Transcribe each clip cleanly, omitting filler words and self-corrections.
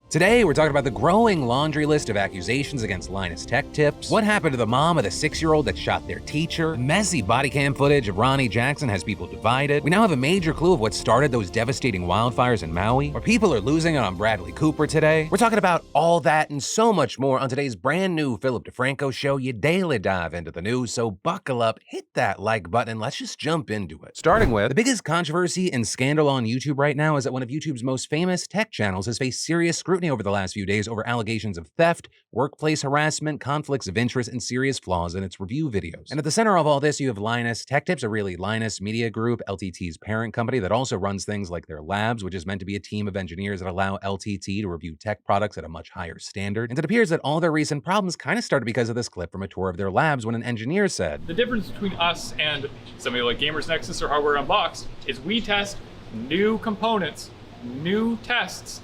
Today, we're talking about the growing laundry list of accusations against Linus Tech Tips, what happened to the mom of the 6-year-old that shot their teacher, messy body cam footage of Ronnie Jackson has people divided, we now have a major clue of what started those devastating wildfires in Maui, where people are losing it on Bradley Cooper today. We're talking about all that and so much more on today's brand new Philip DeFranco show. You daily dive into the news, so buckle up, hit that like button, and let's just jump into it. Starting with, the biggest controversy and scandal on YouTube right now is that one of YouTube's most famous tech channels has faced serious scrutiny over the last few days over allegations of theft, workplace harassment, conflicts of interest, and serious flaws in its review videos. And at the center of all this, you have Linus Tech Tips, or really Linus Media Group, LTT's parent company that also runs things like their labs, which is meant to be a team of engineers that allow LTT to review tech products at a much higher standard. And it appears that all their recent problems kind of started because of this clip from a tour of their labs when an engineer said, "The difference between us and somebody like Gamers Nexus or Hardware Unboxed is we test new components, new tests,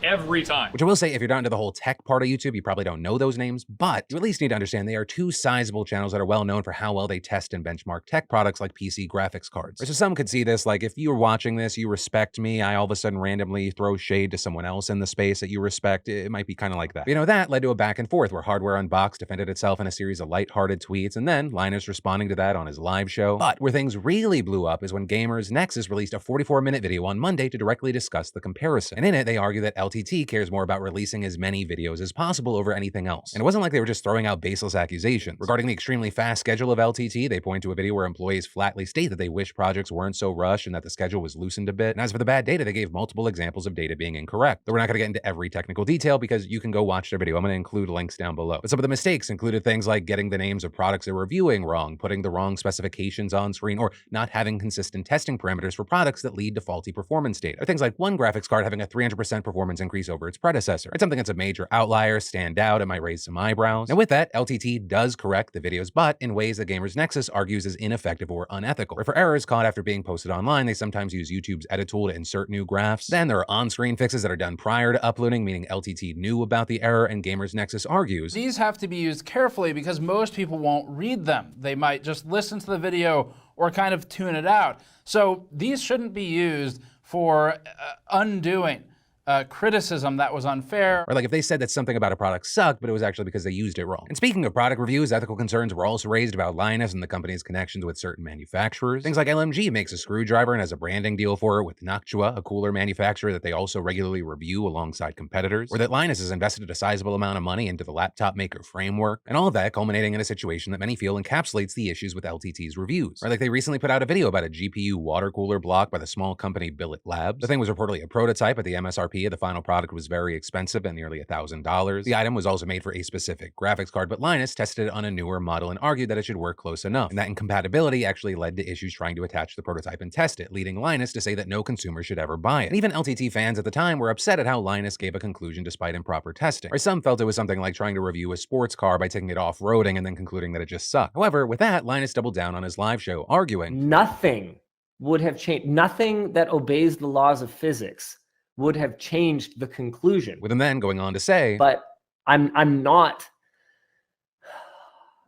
every time." Which I will say, if you're not into the whole tech part of YouTube, you probably don't know those names, but you at least need to understand they are two sizable channels that are well known for how well they test and benchmark tech products like PC graphics cards. So some could see this like, if you were watching this, you respect me, I all of a sudden randomly throw shade to someone else in the space that you respect, it might be kind of like that. But, you know, that led to a back and forth where Hardware Unboxed defended itself in a series of lighthearted tweets, and then Linus responding to that on his live show. But where things really blew up is when Gamers Nexus released a 44-minute video on Monday to directly discuss the comparison. And in it, they argue that LTT cares more about releasing as many videos as possible over anything else. And it wasn't like they were just throwing out baseless accusations. Regarding the extremely fast schedule of LTT, they point to a video where employees flatly state that they wish projects weren't so rushed and that the schedule was loosened a bit. And as for the bad data, they gave multiple examples of data being incorrect. Though we're not going to get into every technical detail because you can go watch their video. I'm going to include links down below. But some of the mistakes included things like getting the names of products they're reviewing wrong, putting the wrong specifications on screen, or not having consistent testing parameters for products that lead to faulty performance data. Or things like one graphics card having a 300% performance increase over its predecessor. It's something that's a major outlier, stand out, it might raise some eyebrows. And with that, LTT does correct the videos, but in ways that Gamers Nexus argues is ineffective or unethical. Or for errors caught after being posted online, they sometimes use YouTube's edit tool to insert new graphs. Then there are on-screen fixes that are done prior to uploading, meaning LTT knew about the error, and Gamers Nexus argues these have to be used carefully because most people won't read them. They might just listen to the video or kind of tune it out. So these shouldn't be used for undoing criticism that was unfair. Or like if they said that something about a product sucked, but it was actually because they used it wrong. And speaking of product reviews, ethical concerns were also raised about Linus and the company's connections with certain manufacturers. Things like LMG makes a screwdriver and has a branding deal for it with Noctua, a cooler manufacturer that they also regularly review alongside competitors. Or that Linus has invested a sizable amount of money into the laptop maker framework. And all of that culminating in a situation that many feel encapsulates the issues with LTT's reviews. Or like they recently put out a video about a GPU water cooler block by the small company Billet Labs. The thing was reportedly a prototype, but the MSRP of the final product was very expensive at nearly $1,000. The item was also made for a specific graphics card, but Linus tested it on a newer model and argued that it should work close enough. And that incompatibility actually led to issues trying to attach the prototype and test it, leading Linus to say that no consumer should ever buy it. And even LTT fans at the time were upset at how Linus gave a conclusion despite improper testing. Or some felt it was something like trying to review a sports car by taking it off-roading and then concluding that it just sucked. However, with that, Linus doubled down on his live show, arguing, nothing would have changed. Nothing that obeys the laws of physics would have changed the conclusion. With him then going on to say, but I'm not,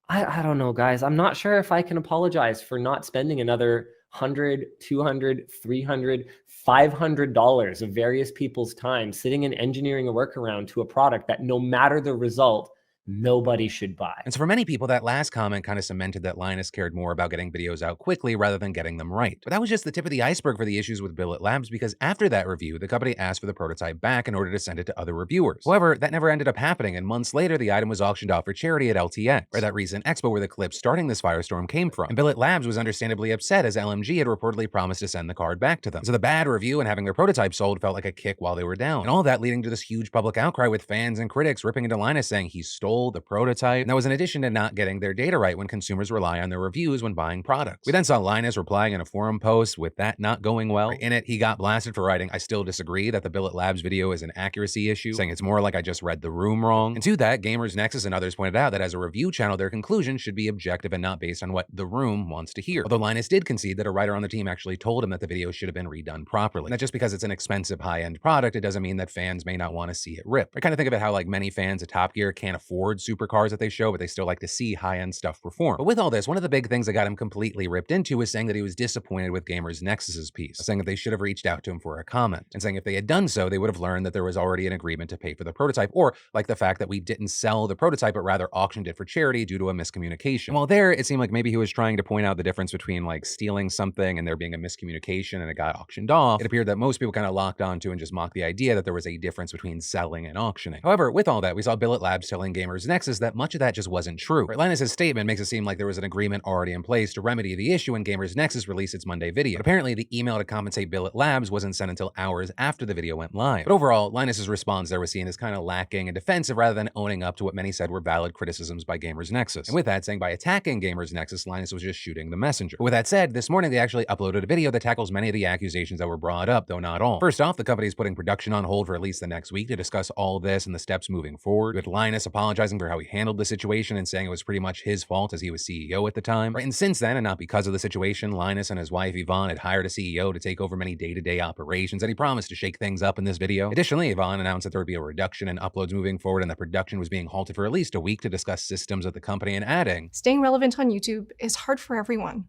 I don't know, guys. I'm not sure if I can apologize for not spending another $100, $200, $300, $500 of various people's time sitting and engineering a workaround to a product that no matter the result, nobody should buy. And so for many people, that last comment kind of cemented that Linus cared more about getting videos out quickly rather than getting them right. But that was just the tip of the iceberg for the issues with Billet Labs, because after that review, the company asked for the prototype back in order to send it to other reviewers. However, that never ended up happening, and months later, the item was auctioned off for charity at LTX, or that recent expo where the clip starting this firestorm came from. And Billet Labs was understandably upset as LMG had reportedly promised to send the card back to them. So the bad review and having their prototype sold felt like a kick while they were down. And all that leading to this huge public outcry with fans and critics ripping into Linus saying he stole the prototype. And that was in addition to not getting their data right when consumers rely on their reviews when buying products. We then saw Linus replying in a forum post with that not going well. In it, he got blasted for writing, "I still disagree that the Billet Labs video is an accuracy issue," saying it's more like I just read the room wrong. And to that, Gamers Nexus and others pointed out that as a review channel, their conclusion should be objective and not based on what the room wants to hear. Although Linus did concede that a writer on the team actually told him that the video should have been redone properly. And that just because it's an expensive high-end product, it doesn't mean that fans may not want to see it rip. I kind of think of it how like many fans of Top Gear can't afford Ford supercars that they show, but they still like to see high-end stuff perform. But with all this, one of the big things that got him completely ripped into was saying that he was disappointed with Gamers Nexus's piece, saying that they should have reached out to him for a comment, and saying if they had done so, they would have learned that there was already an agreement to pay for the prototype, or like the fact that we didn't sell the prototype, but rather auctioned it for charity due to a miscommunication. And while there, it seemed like maybe he was trying to point out the difference between like stealing something and there being a miscommunication and it got auctioned off. It appeared that most people kind of locked onto and just mocked the idea that there was a difference between selling and auctioning. However, with all that, we saw Billet Labs telling Gamers Nexus that much of that just wasn't true. Linus's statement makes it seem like there was an agreement already in place to remedy the issue when Gamers Nexus released its Monday video. But apparently, the email to compensate Billet Labs wasn't sent until hours after the video went live. But overall, Linus's response there was seen as kind of lacking and defensive rather than owning up to what many said were valid criticisms by Gamers Nexus. And with that, saying by attacking Gamers Nexus, Linus was just shooting the messenger. But with that said, this morning they actually uploaded a video that tackles many of the accusations that were brought up, though not all. First off, the company is putting production on hold for at least the next week to discuss all this and the steps moving forward, with Linus apologizing for how he handled the situation and saying it was pretty much his fault as he was CEO at the time. Right, and since then, and not because of the situation, Linus and his wife Yvonne had hired a CEO to take over many day-to-day operations, and he promised to shake things up in this video. Additionally, Yvonne announced that there would be a reduction in uploads moving forward and that production was being halted for at least a week to discuss systems at the company, and adding, "Staying relevant on YouTube is hard for everyone,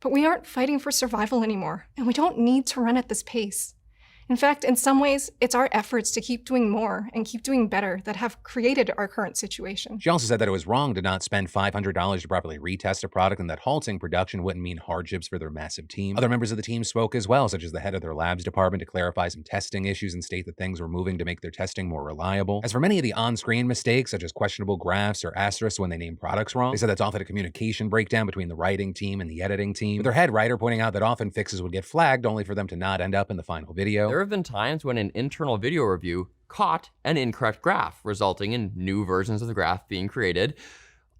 but we aren't fighting for survival anymore, and we don't need to run at this pace. In fact, in some ways, it's our efforts to keep doing more and keep doing better that have created our current situation." She also said that it was wrong to not spend $500 to properly retest a product and that halting production wouldn't mean hardships for their massive team. Other members of the team spoke as well, such as the head of their labs department, to clarify some testing issues and state that things were moving to make their testing more reliable. As for many of the on-screen mistakes, such as questionable graphs or asterisks when they name products wrong, they said that's often a communication breakdown between the writing team and the editing team, with their head writer pointing out that often fixes would get flagged only for them to not end up in the final video. There have been times when an internal video review caught an incorrect graph, resulting in new versions of the graph being created,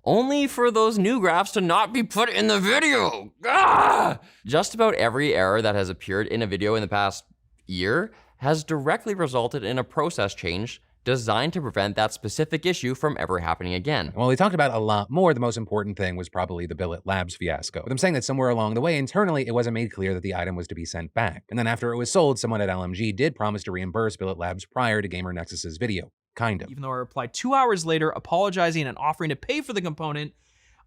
only for those new graphs to not be put in the video. Just about every error that has appeared in a video in the past year has directly resulted in a process change designed to prevent that specific issue from ever happening again. While they talked about a lot more, the most important thing was probably the Billet Labs fiasco, with them saying that somewhere along the way, internally, it wasn't made clear that the item was to be sent back. And then after it was sold, someone at LMG did promise to reimburse Billet Labs prior to Gamer Nexus's video. Kind of. Even though I replied 2 hours later, apologizing and offering to pay for the component,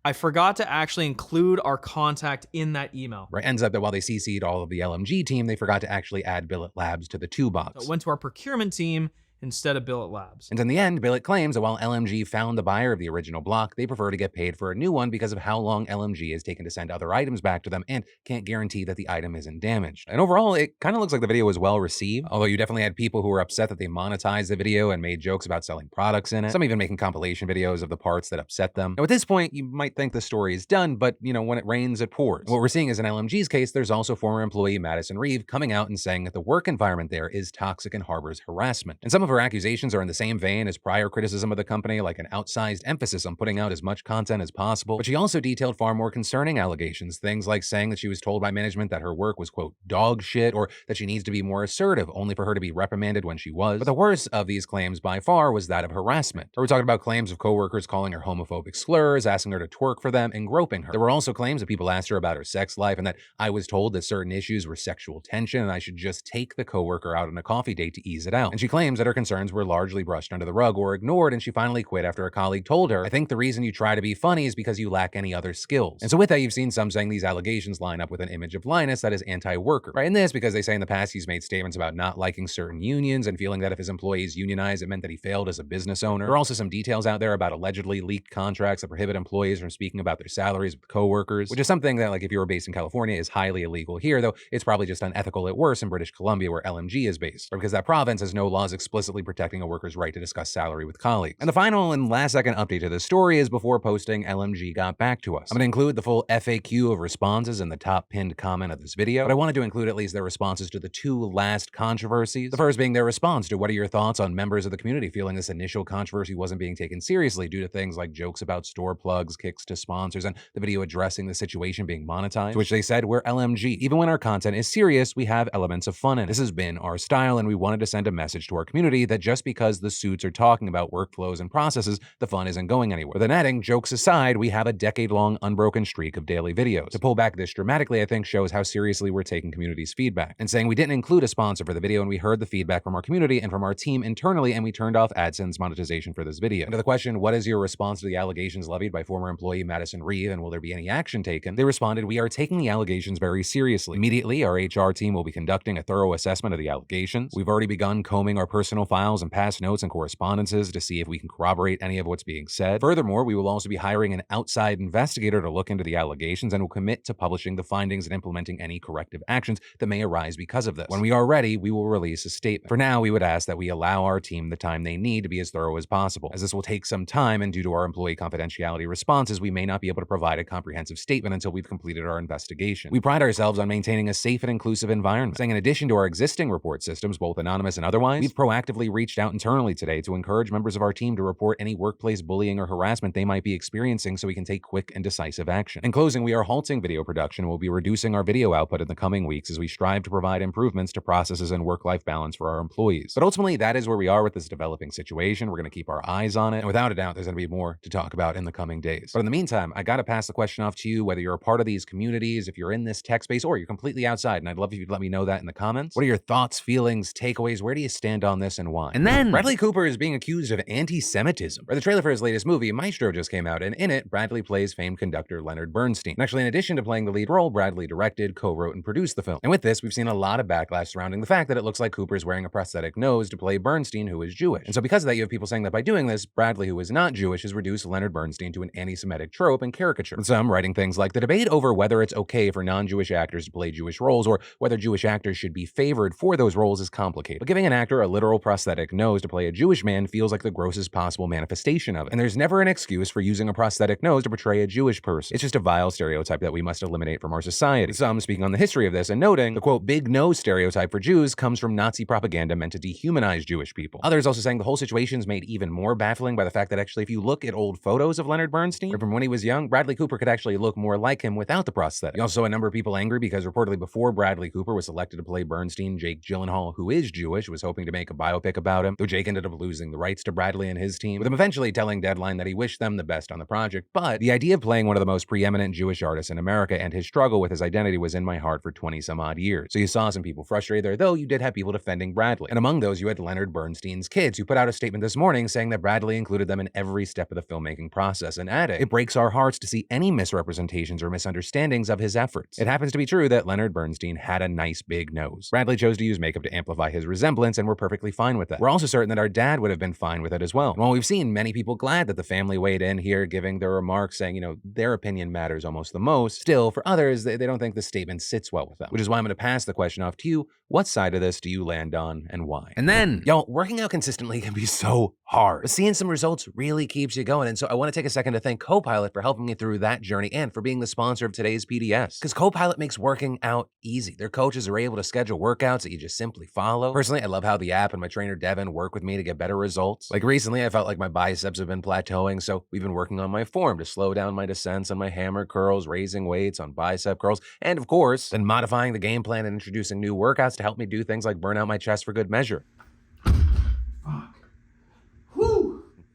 I forgot to actually include our contact in that email. Right, ends up that while they CC'd all of the LMG team, they forgot to actually add Billet Labs to the toolbox. So it went to our procurement team instead of Billet Labs. And in the end, Billet claims that while LMG found the buyer of the original block, they prefer to get paid for a new one because of how long LMG has taken to send other items back to them and can't guarantee that the item isn't damaged. And overall, it kind of looks like the video was well received, although you definitely had people who were upset that they monetized the video and made jokes about selling products in it, some even making compilation videos of the parts that upset them. Now at this point, you might think the story is done, but when it rains, it pours. What we're seeing is in LMG's case, there's also former employee Madison Reeve coming out and saying that the work environment there is toxic and harbors harassment. And some of her accusations are in the same vein as prior criticism of the company, like an outsized emphasis on putting out as much content as possible. But she also detailed far more concerning allegations, things like saying that she was told by management that her work was, quote, dog shit, or that she needs to be more assertive, only for her to be reprimanded when she was. But the worst of these claims by far was that of harassment. We're talking about claims of coworkers calling her homophobic slurs, asking her to twerk for them, and groping her. There were also claims that people asked her about her sex life and that I was told that certain issues were sexual tension and I should just take the coworker out on a coffee date to ease it out. And she claims that her concerns were largely brushed under the rug or ignored, and she finally quit after a colleague told her, "I think the reason you try to be funny is because you lack any other skills." And so with that, you've seen some saying these allegations line up with an image of Linus that is anti-worker, right? And this because they say in the past he's made statements about not liking certain unions and feeling that if his employees unionized, it meant that he failed as a business owner. There are also some details out there about allegedly leaked contracts that prohibit employees from speaking about their salaries with coworkers, which is something that, like, if you were based in California, is highly illegal here, though it's probably just unethical at worst in British Columbia, where LMG is based, or because that province has no laws explicitly protecting a worker's right to discuss salary with colleagues. And the final and last second update to this story is before posting, LMG got back to us. I'm going to include the full FAQ of responses in the top pinned comment of this video, but I wanted to include at least their responses to the two last controversies. The first being their response to what are your thoughts on members of the community feeling this initial controversy wasn't being taken seriously due to things like jokes about store plugs, kicks to sponsors, and the video addressing the situation being monetized, to which they said, "We're LMG. Even when our content is serious, we have elements of fun in it. This has been our style, and we wanted to send a message to our community community that just because the suits are talking about workflows and processes, the fun isn't going anywhere. The netting, jokes aside, we have a decade-long unbroken streak of daily videos. To pull back this dramatically, I think shows how seriously we're taking community's feedback and saying we didn't include a sponsor for the video and we heard the feedback from our community and from our team internally and we turned off AdSense monetization for this video. And to the question, what is your response to the allegations levied by former employee Madison Reeve and will there be any action taken? They responded, we are taking the allegations very seriously. Immediately, our HR team will be conducting a thorough assessment of the allegations. We've already begun combing our personal files and past notes and correspondences to see if we can corroborate any of what's being said. Furthermore, we will also be hiring an outside investigator to look into the allegations and will commit to publishing the findings and implementing any corrective actions that may arise because of this. When we are ready, we will release a statement. For now, we would ask that we allow our team the time they need to be as thorough as possible. As this will take some time and due to our employee confidentiality responses, we may not be able to provide a comprehensive statement until we've completed our investigation. We pride ourselves on maintaining a safe and inclusive environment. Saying in addition to our existing report systems, both anonymous and otherwise, we've proactively reached out internally today to encourage members of our team to report any workplace bullying or harassment they might be experiencing so we can take quick and decisive action. In closing, we are halting video production and will be reducing our video output in the coming weeks as we strive to provide improvements to processes and work-life balance for our employees. But ultimately, that is where we are with this developing situation. We're going to keep our eyes on it, and without a doubt, there's going to be more to talk about in the coming days. But in the meantime, I got to pass the question off to you, whether you're a part of these communities, if you're in this tech space, or you're completely outside, and I'd love if you'd let me know that in the comments. What are your thoughts, feelings, takeaways? Where do you stand on this and why? And then, Bradley Cooper is being accused of anti-Semitism. The trailer for his latest movie, Maestro, just came out, and in it, Bradley plays famed conductor Leonard Bernstein. And actually, in addition to playing the lead role, Bradley directed, co-wrote, and produced the film. And with this, we've seen a lot of backlash surrounding the fact that it looks like Cooper is wearing a prosthetic nose to play Bernstein, who is Jewish. And so because of that, you have people saying that by doing this, Bradley, who is not Jewish, has reduced Leonard Bernstein to an anti-Semitic trope and caricature. And some writing things like the debate over whether it's okay for non-Jewish actors to play Jewish roles or whether Jewish actors should be favored for those roles is complicated. But giving an actor a literal prosthetic nose to play a Jewish man feels like the grossest possible manifestation of it. And there's never an excuse for using a prosthetic nose to portray a Jewish person. It's just a vile stereotype that we must eliminate from our society. Some speaking on the history of this and noting the quote, big nose stereotype for Jews comes from Nazi propaganda meant to dehumanize Jewish people. Others also saying the whole situation is made even more baffling by the fact that actually if you look at old photos of Leonard Bernstein from when he was young, Bradley Cooper could actually look more like him without the prosthetic. You also saw a number of people angry because reportedly before Bradley Cooper was selected to play Bernstein, Jake Gyllenhaal, who is Jewish, was hoping to make a biopic about him, though Jake ended up losing the rights to Bradley and his team, with him eventually telling Deadline that he wished them the best on the project. But the idea of playing one of the most preeminent Jewish artists in America and his struggle with his identity was in my heart for 20 some odd years. So you saw some people frustrated there, though you did have people defending Bradley. And among those, you had Leonard Bernstein's kids, who put out a statement this morning saying that Bradley included them in every step of the filmmaking process and added, it breaks our hearts to see any misrepresentations or misunderstandings of his efforts. It happens to be true that Leonard Bernstein had a nice big nose. Bradley chose to use makeup to amplify his resemblance, and we're perfectly fine with that. We're also certain that our dad would have been fine with it as well. And while we've seen many people glad that the family weighed in here, giving their remarks saying, their opinion matters almost the most, still, for others, they don't think the statement sits well with them. Which is why I'm going to pass the question off to you. What side of this do you land on and why? And then, y'all, working out consistently can be so hard, but seeing some results really keeps you going. And so I want to take a second to thank Copilot for helping me through that journey and for being the sponsor of today's PDS. Because Copilot makes working out easy. Their coaches are able to schedule workouts that you just simply follow. Personally, I love how the app and my trainer Devin work with me to get better results. Like recently, I felt like my biceps have been plateauing, so we've been working on my form to slow down my descents on my hammer curls, raising weights on bicep curls, and of course, then modifying the game plan and introducing new workouts to help me do things like burn out my chest for good measure.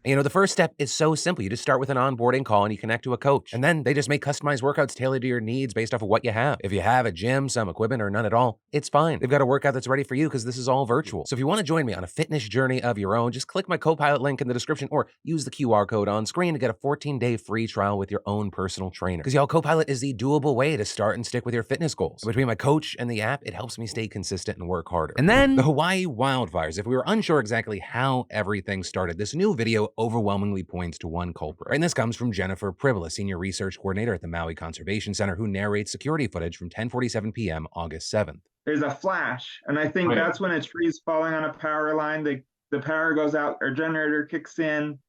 The first step is so simple. You just start with an onboarding call and you connect to a coach. And then they just make customized workouts tailored to your needs based off of what you have. If you have a gym, some equipment, or none at all, it's fine. They've got a workout that's ready for you because this is all virtual. So if you want to join me on a fitness journey of your own, just click my Copilot link in the description or use the QR code on screen to get a 14-day free trial with your own personal trainer. Because y'all, Copilot is the doable way to start and stick with your fitness goals. Between my coach and the app, it helps me stay consistent and work harder. And then the Hawaii wildfires. If we were unsure exactly how everything started, this new video overwhelmingly points to one culprit. And this comes from Jennifer Pribble, a senior research coordinator at the Maui Conservation Center, who narrates security footage from 10:47 p.m. August 7th. There's a flash, and I think that's when a tree's falling on a power line. The power goes out, our generator kicks in,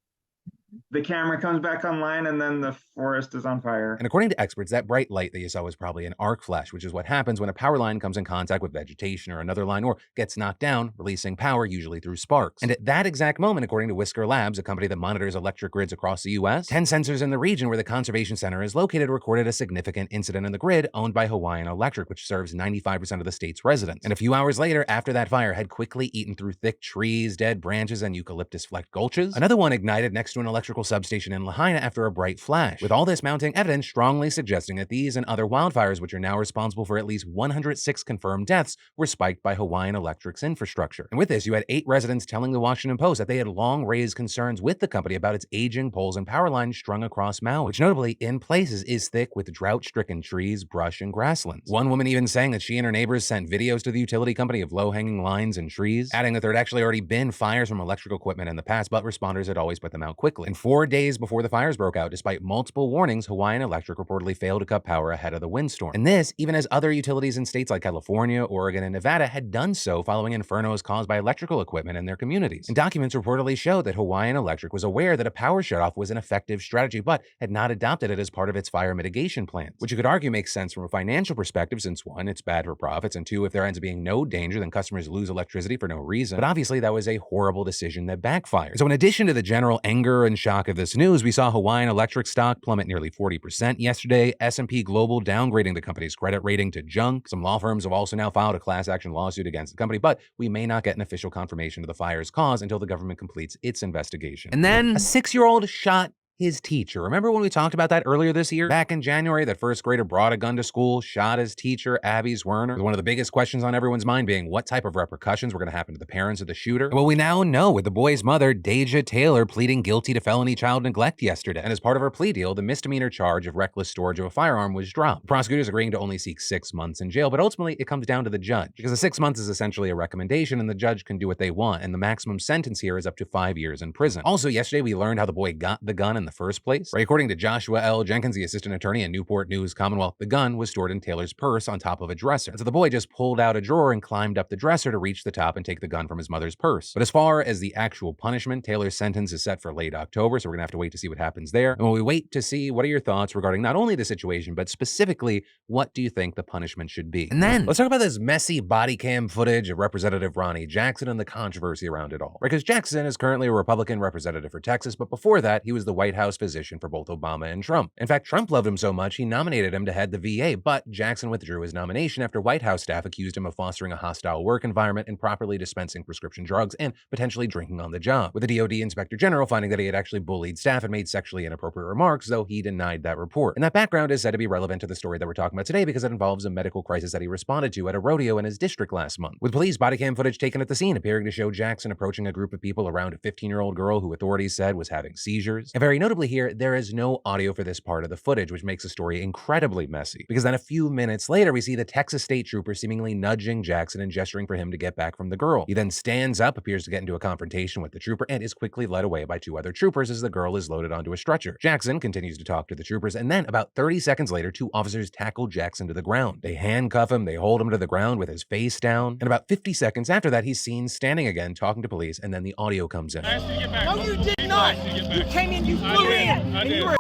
the camera comes back online, and then the forest is on fire. And according to experts, that bright light that you saw was probably an arc flash, which is what happens when a power line comes in contact with vegetation or another line or gets knocked down, releasing power usually through sparks. And at that exact moment, according to Whisker Labs, a company that monitors electric grids across the US, 10 sensors in the region where the conservation center is located recorded a significant incident in the grid owned by Hawaiian Electric, which serves 95% of the state's residents. And a few hours later, after that fire had quickly eaten through thick trees, dead branches, and eucalyptus-flecked gulches, another one ignited next to an electrical substation in Lahaina after a bright flash, with all this mounting evidence strongly suggesting that these and other wildfires, which are now responsible for at least 106 confirmed deaths, were spiked by Hawaiian Electric's infrastructure. And with this, you had 8 residents telling the Washington Post that they had long raised concerns with the company about its aging poles and power lines strung across Maui, which notably, in places, is thick with drought-stricken trees, brush, and grasslands. One woman even saying that she and her neighbors sent videos to the utility company of low-hanging lines and trees, adding that there had actually already been fires from electrical equipment in the past, but responders had always put them out quickly. And 4 days before the fires broke out, despite multiple warnings, Hawaiian Electric reportedly failed to cut power ahead of the windstorm. And this, even as other utilities in states like California, Oregon, and Nevada had done so following infernos caused by electrical equipment in their communities. And documents reportedly show that Hawaiian Electric was aware that a power shutoff was an effective strategy, but had not adopted it as part of its fire mitigation plans, which you could argue makes sense from a financial perspective since 1, it's bad for profits, and 2, if there ends up being no danger, then customers lose electricity for no reason. But obviously that was a horrible decision that backfired. So in addition to the general anger and shock of this news, we saw Hawaiian Electric stock plummet nearly 40% yesterday, S&P Global downgrading the company's credit rating to junk. Some law firms have also now filed a class action lawsuit against the company, but we may not get an official confirmation of the fire's cause until the government completes its investigation. And then a 6-year-old shot his teacher. Remember when we talked about that earlier this year? Back in January, that first grader brought a gun to school, shot his teacher, Abby Zwerner. One of the biggest questions on everyone's mind being what type of repercussions were going to happen to the parents of the shooter. Well, we now know with the boy's mother, Deja Taylor, pleading guilty to felony child neglect yesterday. And as part of her plea deal, the misdemeanor charge of reckless storage of a firearm was dropped. Prosecutors agreeing to only seek 6 months in jail, but ultimately it comes down to the judge, because the 6 months is essentially a recommendation and the judge can do what they want, and the maximum sentence here is up to 5 years in prison. Also, yesterday we learned how the boy got the gun in the first place. Right, according to Joshua L. Jenkins, the assistant attorney at Newport News Commonwealth, the gun was stored in Taylor's purse on top of a dresser. So the boy just pulled out a drawer and climbed up the dresser to reach the top and take the gun from his mother's purse. But as far as the actual punishment, Taylor's sentence is set for late October, so we're gonna have to wait to see what happens there. And when we wait to see, what are your thoughts regarding not only the situation, but specifically, what do you think the punishment should be? And then let's talk about this messy body cam footage of Representative Ronnie Jackson and the controversy around it all. Because Jackson is currently a Republican representative for Texas, but before that, he was the White House physician for both Obama and Trump. In fact, Trump loved him so much, he nominated him to head the VA, but Jackson withdrew his nomination after White House staff accused him of fostering a hostile work environment, improperly dispensing prescription drugs, and potentially drinking on the job, with the DoD Inspector General finding that he had actually bullied staff and made sexually inappropriate remarks, though he denied that report. And that background is said to be relevant to the story that we're talking about today because it involves a medical crisis that he responded to at a rodeo in his district last month, with police body cam footage taken at the scene appearing to show Jackson approaching a group of people around a 15-year-old girl who authorities said was having seizures. And very notably here, there is no audio for this part of the footage, which makes the story incredibly messy, because then a few minutes later, we see the Texas state trooper seemingly nudging Jackson and gesturing for him to get back from the girl. He then stands up, appears to get into a confrontation with the trooper, and is quickly led away by 2 other troopers as the girl is loaded onto a stretcher. Jackson continues to talk to the troopers, and then about 30 seconds later, 2 officers tackle Jackson to the ground. They handcuff him, they hold him to the ground with his face down, and about 50 seconds after that, he's seen standing again talking to police, and then the audio comes in. No, you did not. You came in, you flew in, and you were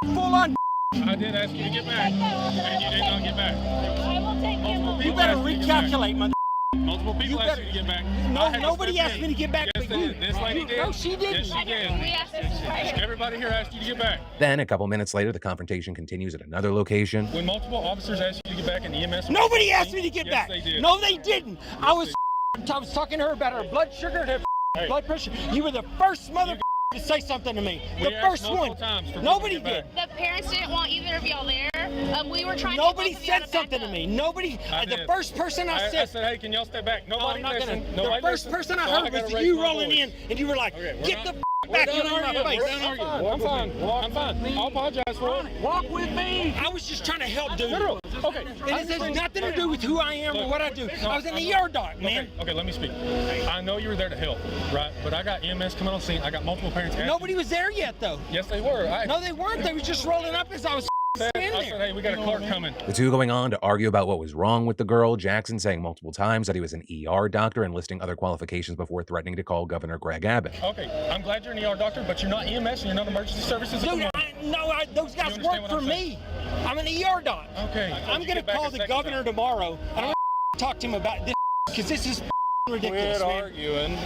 full on. I did ask you to get back, and you did not get back. I will take him. You better recalculate, mother. Multiple people asked you to get back. No, nobody asked me to get back. Yes, they did. This lady did. No, she didn't. Yes, she did. Everybody here asked you to get back. Then, a couple minutes later, the confrontation continues at another location. When multiple officers asked you to get back in the EMS... Nobody asked me to get back. Yes, they did. No, they didn't. I was talking to her about her blood sugar and her blood pressure. You were the first mother to say something to me. The first one. Nobody did. The parents didn't want either of y'all there. We were trying Nobody to said something to me. Nobody. The first person I said, hey, can y'all stay back? Nobody listened. The first person I heard was you rolling in, and you were like, get the back in my face. I'm fine. I'm fine. I'll apologize for it. Walk with me. I was just trying to help, dude. Okay. And it has nothing to do with who I am or what I do. I was in the ER doc, man. Okay, let me speak. I know you were there to help, right? But I got EMS coming on scene. I got multiple parents asking. Nobody was there yet, though. Yes, they were. No, they weren't. They was just rolling up as I was Hey, we got a Clark coming. The two going on to argue about what was wrong with the girl, Jackson saying multiple times that he was an ER doctor and listing other qualifications before threatening to call Governor Greg Abbott. Okay, I'm glad you're an ER doctor, but you're not EMS and you're not emergency services. Dude, those guys work for me. I'm an ER doc. Okay. I'm going to call the governor tomorrow. I'm going to talk to him about this because this is ridiculous, man. arguing.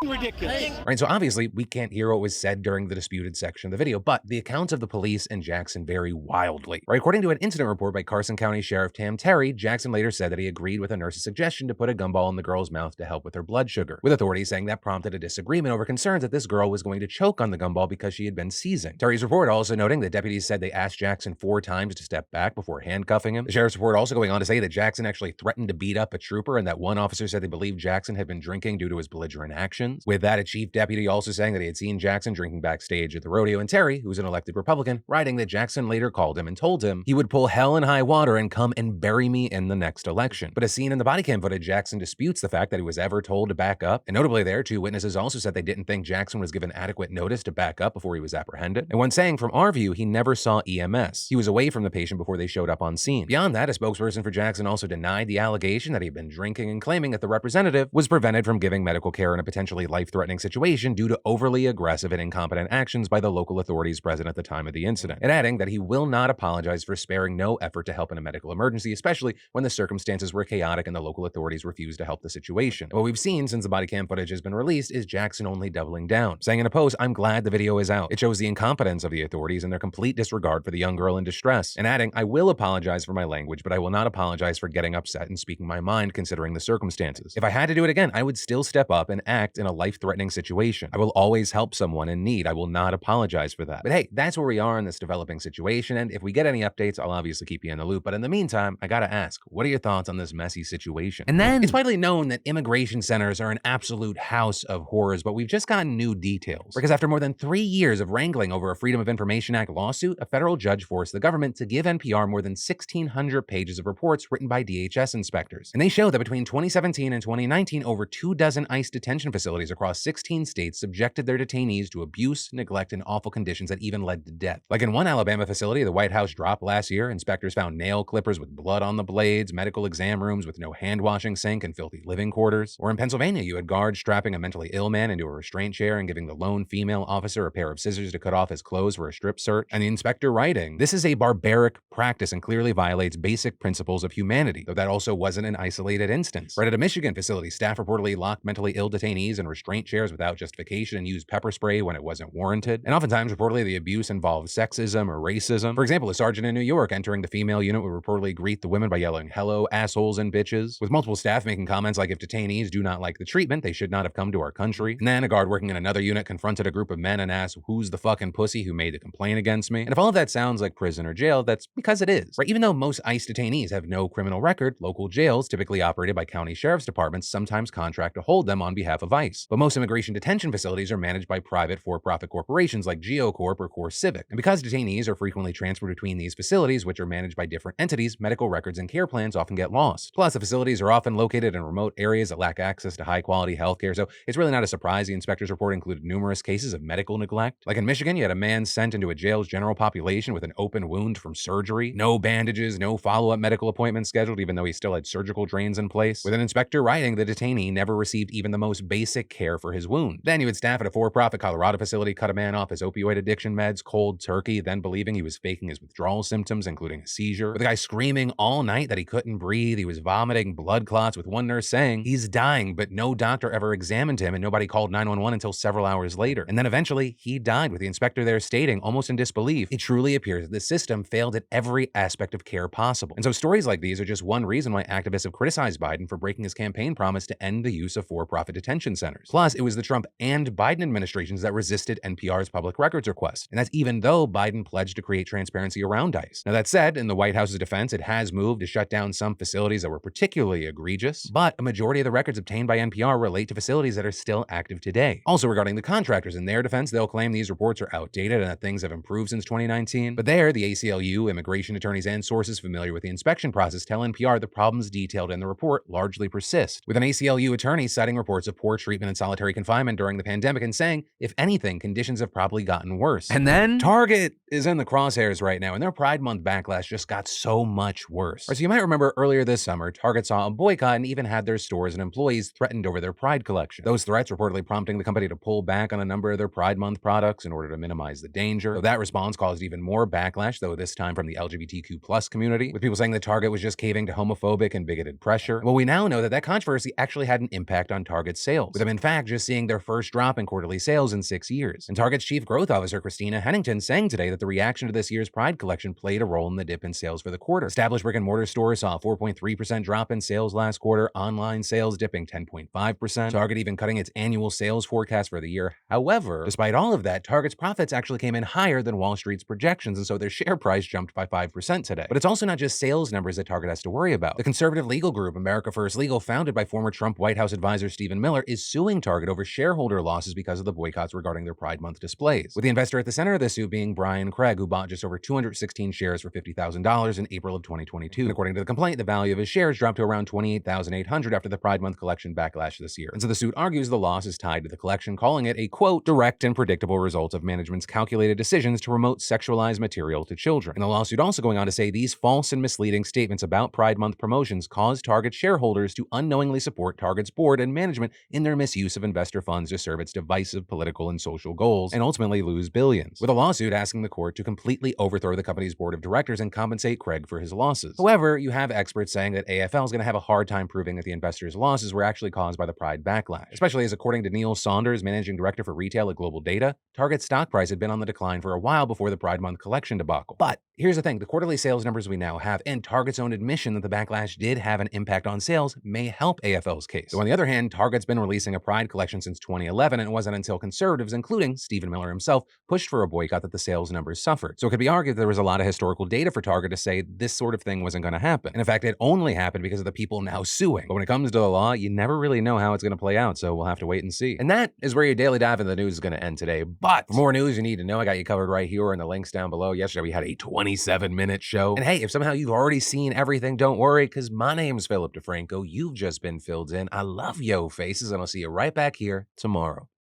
Ridiculous. Right, so obviously we can't hear what was said during the disputed section of the video, but the accounts of the police and Jackson vary wildly. Right, according to an incident report by Carson County Sheriff Tam Terry, Jackson later said that he agreed with a nurse's suggestion to put a gumball in the girl's mouth to help with her blood sugar, with authorities saying that prompted a disagreement over concerns that this girl was going to choke on the gumball because she had been seizing. Terry's report also noting that deputies said they asked Jackson 4 times to step back before handcuffing him. The sheriff's report also going on to say that Jackson actually threatened to beat up a trooper and that one officer said they believed Jackson had been drinking due to his belligerent actions. With that, a chief deputy also saying that he had seen Jackson drinking backstage at the rodeo, and Terry, who's an elected Republican, writing that Jackson later called him and told him he would pull hell and high water and come and bury me in the next election. But as seen in the body cam footage, Jackson disputes the fact that he was ever told to back up. And notably there, 2 witnesses also said they didn't think Jackson was given adequate notice to back up before he was apprehended. And one saying, from our view, he never saw EMS. He was away from the patient before they showed up on scene. Beyond that, a spokesperson for Jackson also denied the allegation that he had been drinking and claiming that the representative was prevented from giving medical care in a potentially life-threatening situation due to overly aggressive and incompetent actions by the local authorities present at the time of the incident, and adding that he will not apologize for sparing no effort to help in a medical emergency, especially when the circumstances were chaotic and the local authorities refused to help the situation. And what we've seen since the body cam footage has been released is Jackson only doubling down, saying in a post, "I'm glad the video is out. It shows the incompetence of the authorities and their complete disregard for the young girl in distress," and adding, "I will apologize for my language, but I will not apologize for getting upset and speaking my mind considering the circumstances. If I had to do it again, I would still step up and act in a life-threatening situation. I will always help someone in need. I will not apologize for that." But hey, that's where we are in this developing situation, and if we get any updates, I'll obviously keep you in the loop. But in the meantime, I gotta ask, what are your thoughts on this messy situation? And then, it's widely known that immigration centers are an absolute house of horrors, but we've just gotten new details. Because after more than 3 years of wrangling over a Freedom of Information Act lawsuit, a federal judge forced the government to give NPR more than 1,600 pages of reports written by DHS inspectors. And they show that between 2017 and 2019, over 24 ICE detention facilities across 16 states subjected their detainees to abuse, neglect, and awful conditions that even led to death. Like in one Alabama facility the White House dropped last year, inspectors found nail clippers with blood on the blades, medical exam rooms with no hand-washing sink, and filthy living quarters. Or in Pennsylvania, you had guards strapping a mentally ill man into a restraint chair and giving the lone female officer a pair of scissors to cut off his clothes for a strip search. And the inspector writing, "This is a barbaric practice and clearly violates basic principles of humanity," though that also wasn't an isolated instance. Right at a Michigan facility, staff reportedly locked mentally ill detainees in restraint chairs without justification and used pepper spray when it wasn't warranted. And oftentimes, reportedly, the abuse involved sexism or racism. For example, a sergeant in New York entering the female unit would reportedly greet the women by yelling, "Hello, assholes and bitches," with multiple staff making comments like, "If detainees do not like the treatment, they should not have come to our country." And then a guard working in another unit confronted a group of men and asked, "Who's the fucking pussy who made the complaint against me?" And if all of that sounds like prison or jail, that's because it is. Right? Even though most ICE detainees have no criminal record, local jails, typically operated by county sheriff's departments, sometimes contract to hold them on behalf of ICE. But most immigration detention facilities are managed by private for-profit corporations like GeoCorp or CoreCivic. And because detainees are frequently transferred between these facilities, which are managed by different entities, medical records and care plans often get lost. Plus, the facilities are often located in remote areas that lack access to high-quality healthcare, so it's really not a surprise the inspector's report included numerous cases of medical neglect. Like in Michigan, you had a man sent into a jail's general population with an open wound from surgery, no bandages, no follow-up medical appointments scheduled, even though he still had surgical drains in place, with an inspector writing the detainee never received even the most basic care for his wound. Then you had staff at a for-profit Colorado facility cut a man off his opioid addiction meds cold turkey, then believing he was faking his withdrawal symptoms, including a seizure, with the guy screaming all night that he couldn't breathe, he was vomiting blood clots, with one nurse saying he's dying, but no doctor ever examined him and nobody called 911 until several hours later. And then eventually he died, with the inspector there stating, almost in disbelief, "It truly appears that the system failed at every aspect of care possible." And so stories like these are just one reason why activists have criticized Biden for breaking his campaign promise to end the use of for-profit detention centers. Plus, it was the Trump and Biden administrations that resisted NPR's public records request. And that's even though Biden pledged to create transparency around ICE. Now that said, in the White House's defense, it has moved to shut down some facilities that were particularly egregious, but a majority of the records obtained by NPR relate to facilities that are still active today. Also regarding the contractors, in their defense, they'll claim these reports are outdated and that things have improved since 2019. But there, the ACLU, immigration attorneys, and sources familiar with the inspection process tell NPR the problems detailed in the report largely persist, with an ACLU attorney citing reports of poor treatment treatment in solitary confinement during the pandemic and saying, if anything, conditions have probably gotten worse. And then Target is in the crosshairs right now, and their Pride Month backlash just got so much worse. So you might remember earlier this summer, Target saw a boycott and even had their stores and employees threatened over their Pride collection. Those threats reportedly prompting the company to pull back on a number of their Pride Month products in order to minimize the danger. So that response caused even more backlash, though this time from the LGBTQ+ community, with people saying that Target was just caving to homophobic and bigoted pressure. Well, we now know that that controversy actually had an impact on Target's sales, with them in fact just seeing their first drop in quarterly sales in 6 years. And Target's chief growth officer, Christina Hennington, saying today that the reaction to this year's Pride collection played a role in the dip in sales for the quarter. Established brick-and-mortar stores saw a 4.3% drop in sales last quarter, online sales dipping 10.5%, Target even cutting its annual sales forecast for the year. However, despite all of that, Target's profits actually came in higher than Wall Street's projections, and so their share price jumped by 5% today. But it's also not just sales numbers that Target has to worry about. The conservative legal group America First Legal, founded by former Trump White House advisor Stephen Miller, is suing Target over shareholder losses because of the boycotts regarding their Pride Month displays, with the investor at the center of the suit being Brian Craig, who bought just over 216 shares for $50,000 in April of 2022. And according to the complaint, the value of his shares dropped to around $28,800 after the Pride Month collection backlash this year. And so the suit argues the loss is tied to the collection, calling it a, quote, direct and predictable result of management's calculated decisions to promote sexualized material to children. And the lawsuit also going on to say these false and misleading statements about Pride Month promotions caused Target shareholders to unknowingly support Target's board and management in their misuse of investor funds to serve its divisive political and social goals, and ultimately lose billions, with a lawsuit asking the court to completely overthrow the company's board of directors and compensate Craig for his losses. However, you have experts saying that AFL is going to have a hard time proving that the investors' losses were actually caused by the Pride backlash, especially as, according to Neil Saunders, managing director for retail at Global Data, Target's stock price had been on the decline for a while before the Pride Month collection debacle. But here's the thing, the quarterly sales numbers we now have and Target's own admission that the backlash did have an impact on sales may help AFL's case. So on the other hand, Target's been releasing a Pride collection since 2011, and it wasn't until conservatives, including Stephen Miller himself, pushed for a boycott that the sales numbers suffered. So it could be argued that there was a lot of historical data for Target to say this sort of thing wasn't going to happen. And in fact, it only happened because of the people now suing. But when it comes to the law, you never really know how it's going to play out, so we'll have to wait and see. And that is where your daily dive into the news is going to end today. But for more news you need to know, I got you covered right here in the links down below. Yesterday we had a 27-minute show. And hey, if somehow you've already seen everything, don't worry, because my name's Philip DeFranco. You've just been filled in. I love yo faces, and I'll see you right back here tomorrow.